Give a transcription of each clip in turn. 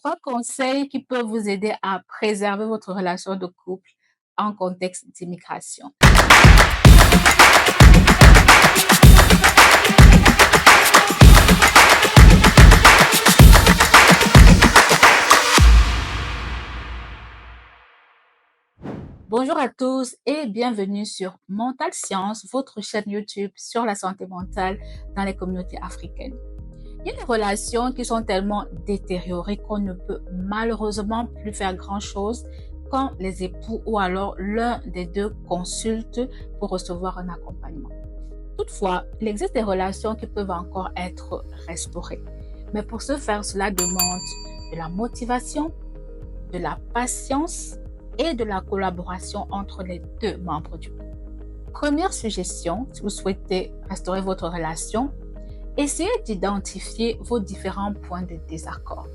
3 conseils qui peuvent vous aider à préserver votre relation de couple en contexte d'immigration. Bonjour à tous et bienvenue sur Mental Science, votre chaîne YouTube sur la santé mentale dans les communautés africaines. Il y a des relations qui sont tellement détériorées qu'on ne peut malheureusement plus faire grand-chose quand les époux ou alors l'un des deux consulte pour recevoir un accompagnement. Toutefois, il existe des relations qui peuvent encore être restaurées. Mais pour ce faire, cela demande de la motivation, de la patience et de la collaboration entre les deux membres du couple. Première suggestion, si vous souhaitez restaurer votre relation, essayez d'identifier vos différents points de désaccord.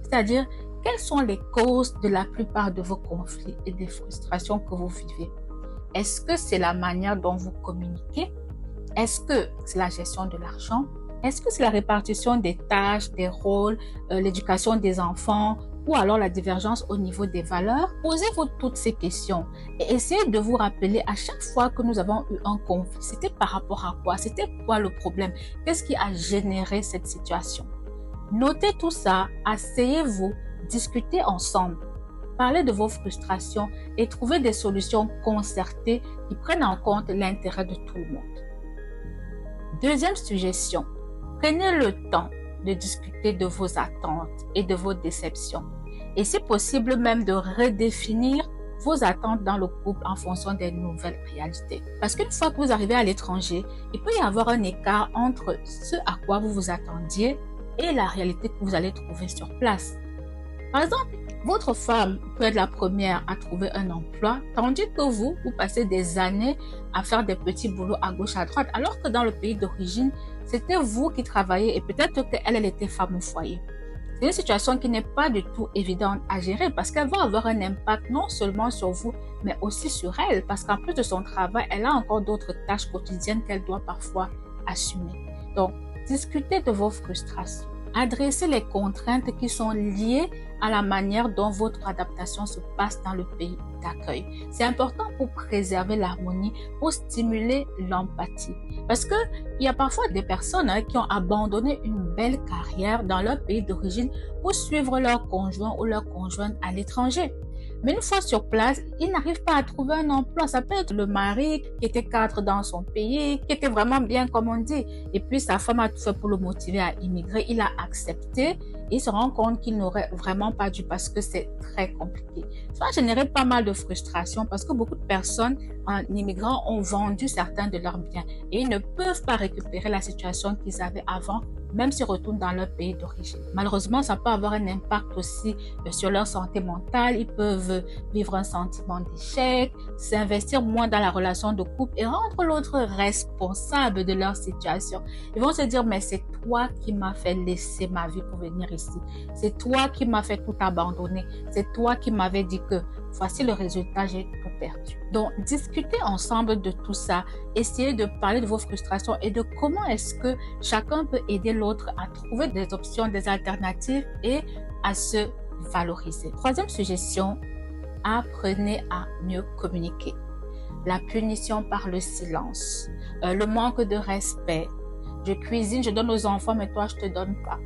C'est-à-dire, quelles sont les causes de la plupart de vos conflits et des frustrations que vous vivez? Est-ce que c'est la manière dont vous communiquez? Est-ce que c'est la gestion de l'argent? Est-ce que c'est la répartition des tâches, des rôles, l'éducation des enfants ou alors la divergence au niveau des valeurs? Posez-vous toutes ces questions et essayez de vous rappeler à chaque fois que nous avons eu un conflit, c'était par rapport à quoi? C'était quoi le problème? Qu'est-ce qui a généré cette situation? Notez tout ça, asseyez-vous, discutez ensemble. Parlez de vos frustrations et trouvez des solutions concertées qui prennent en compte l'intérêt de tout le monde. Deuxième suggestion, prenez le temps de discuter de vos attentes et de vos déceptions. Et c'est possible même de redéfinir vos attentes dans le couple en fonction des nouvelles réalités. Parce qu'une fois que vous arrivez à l'étranger, il peut y avoir un écart entre ce à quoi vous vous attendiez et la réalité que vous allez trouver sur place. Par exemple, votre femme peut être la première à trouver un emploi, tandis que vous passez des années à faire des petits boulots à gauche, à droite, alors que dans le pays d'origine, c'était vous qui travaillez et peut-être qu'elle était femme au foyer. C'est une situation qui n'est pas du tout évidente à gérer parce qu'elle va avoir un impact non seulement sur vous, mais aussi sur elle, parce qu'en plus de son travail, elle a encore d'autres tâches quotidiennes qu'elle doit parfois assumer. Donc, discutez de vos frustrations. Adressez les contraintes qui sont liées à la manière dont votre adaptation se passe dans le pays d'accueil. C'est important pour préserver l'harmonie, pour stimuler l'empathie. Parce que il y a parfois des personnes qui ont abandonné une belle carrière dans leur pays d'origine pour suivre leur conjoint ou leur conjointe à l'étranger. Mais une fois sur place, ils n'arrivent pas à trouver un emploi. Ça peut être le mari qui était cadre dans son pays, qui était vraiment bien comme on dit. Et puis sa femme a tout fait pour le motiver à immigrer. Il a accepté et il se rend compte qu'il n'aurait vraiment pas dû parce que c'est très compliqué. Ça a généré pas mal de frustration parce que beaucoup de personnes en immigrant ont vendu certains de leurs biens et ils ne peuvent pas récupérer la situation qu'ils avaient avant, même s'ils retournent dans leur pays d'origine. Malheureusement, ça peut avoir un impact aussi sur leur santé mentale. Ils peuvent vivre un sentiment d'échec, s'investir moins dans la relation de couple et rendre l'autre responsable de leur situation. Ils vont se dire, mais c'est toi qui m'as fait laisser ma vie pour venir ici. C'est toi qui m'as fait tout abandonner. C'est toi qui m'avais dit que voici le résultat, j'ai tout perdu. Donc, discutez ensemble de tout ça. Essayez de parler de vos frustrations et de comment est-ce que chacun peut aider l'autre à trouver des options, des alternatives et à se valoriser. Troisième suggestion, apprenez à mieux communiquer. La punition par le silence, le manque de respect. Je cuisine, je donne aux enfants, mais toi, je te donne pas.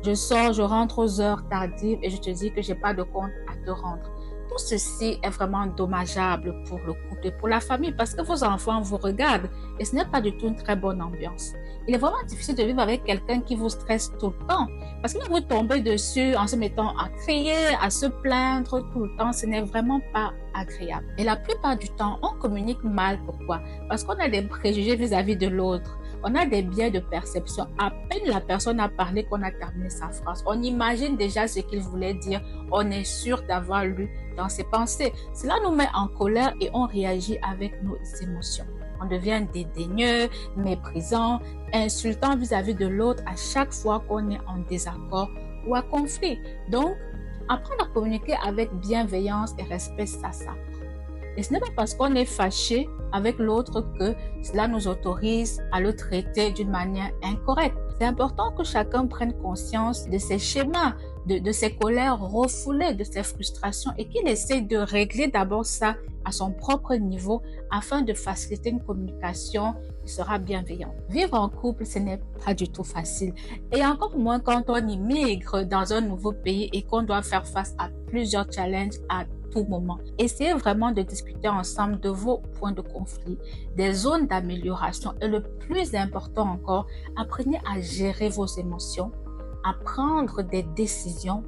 Je sors, je rentre aux heures tardives et je te dis que j'ai pas de compte à te rendre. Tout ceci est vraiment dommageable pour le couple et pour la famille parce que vos enfants vous regardent et ce n'est pas du tout une très bonne ambiance. Il est vraiment difficile de vivre avec quelqu'un qui vous stresse tout le temps parce que vous tombez dessus en se mettant à crier, à se plaindre tout le temps, ce n'est vraiment pas agréable. Et la plupart du temps, on communique mal. Pourquoi? Parce qu'on a des préjugés vis-à-vis de l'autre. On a des biais de perception. À peine la personne a parlé qu'on a terminé sa phrase. On imagine déjà ce qu'il voulait dire. On est sûr d'avoir lu dans ses pensées. Cela nous met en colère et on réagit avec nos émotions. On devient dédaigneux, méprisant, insultant vis-à-vis de l'autre à chaque fois qu'on est en désaccord ou à conflit. Donc, apprendre à communiquer avec bienveillance et respect, ça s'apprend. Et ce n'est pas parce qu'on est fâché avec l'autre que cela nous autorise à le traiter d'une manière incorrecte. C'est important que chacun prenne conscience de ses schémas, de ses colères refoulées, de ses frustrations et qu'il essaie de régler d'abord ça à son propre niveau afin de faciliter une communication qui sera bienveillante. Vivre en couple, ce n'est pas du tout facile. Et encore moins quand on immigre dans un nouveau pays et qu'on doit faire face à plusieurs challenges à tout moment. Essayez vraiment de discuter ensemble de vos points de conflit, des zones d'amélioration et le plus important encore, apprenez à gérer vos émotions, à prendre des décisions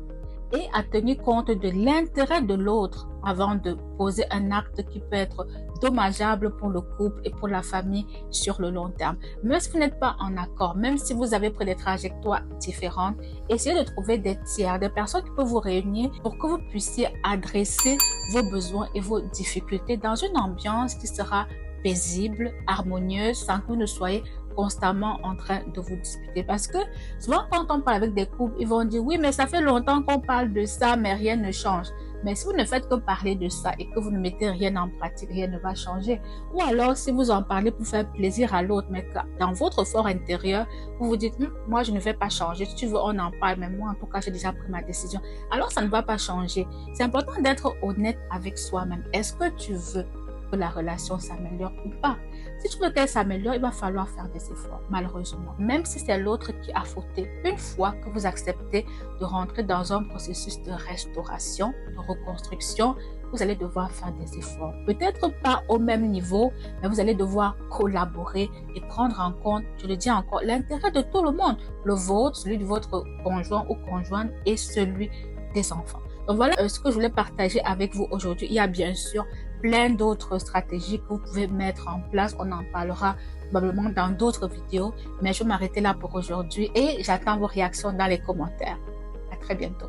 et à tenir compte de l'intérêt de l'autre avant de poser un acte qui peut être dommageable pour le couple et pour la famille sur le long terme. Même si vous n'êtes pas en accord, même si vous avez pris des trajectoires différentes, essayez de trouver des tiers, des personnes qui peuvent vous réunir pour que vous puissiez adresser vos besoins et vos difficultés dans une ambiance qui sera paisible, harmonieuse, sans que vous ne soyez constamment en train de vous disputer. Parce que souvent, quand on parle avec des couples, ils vont dire, oui, mais ça fait longtemps qu'on parle de ça, mais rien ne change. Mais si vous ne faites que parler de ça et que vous ne mettez rien en pratique, rien ne va changer. Ou alors, si vous en parlez pour faire plaisir à l'autre, mais que dans votre fort intérieur, vous vous dites, moi, je ne vais pas changer. Si tu veux, on en parle, mais moi, en tout cas, j'ai déjà pris ma décision. Alors, ça ne va pas changer. C'est important d'être honnête avec soi-même. Est-ce que tu veux que la relation s'améliore ou pas? Si tu veux qu'elle s'améliore, il va falloir faire des efforts, malheureusement. Même si c'est l'autre qui a fauté, une fois que vous acceptez de rentrer dans un processus de restauration, de reconstruction, vous allez devoir faire des efforts. Peut-être pas au même niveau, mais vous allez devoir collaborer et prendre en compte, je le dis encore, l'intérêt de tout le monde. Le vôtre, celui de votre conjoint ou conjointe et celui des enfants. Donc voilà ce que je voulais partager avec vous aujourd'hui. Il y a bien sûr plein d'autres stratégies que vous pouvez mettre en place. On en parlera probablement dans d'autres vidéos, mais je vais m'arrêter là pour aujourd'hui et j'attends vos réactions dans les commentaires. À très bientôt.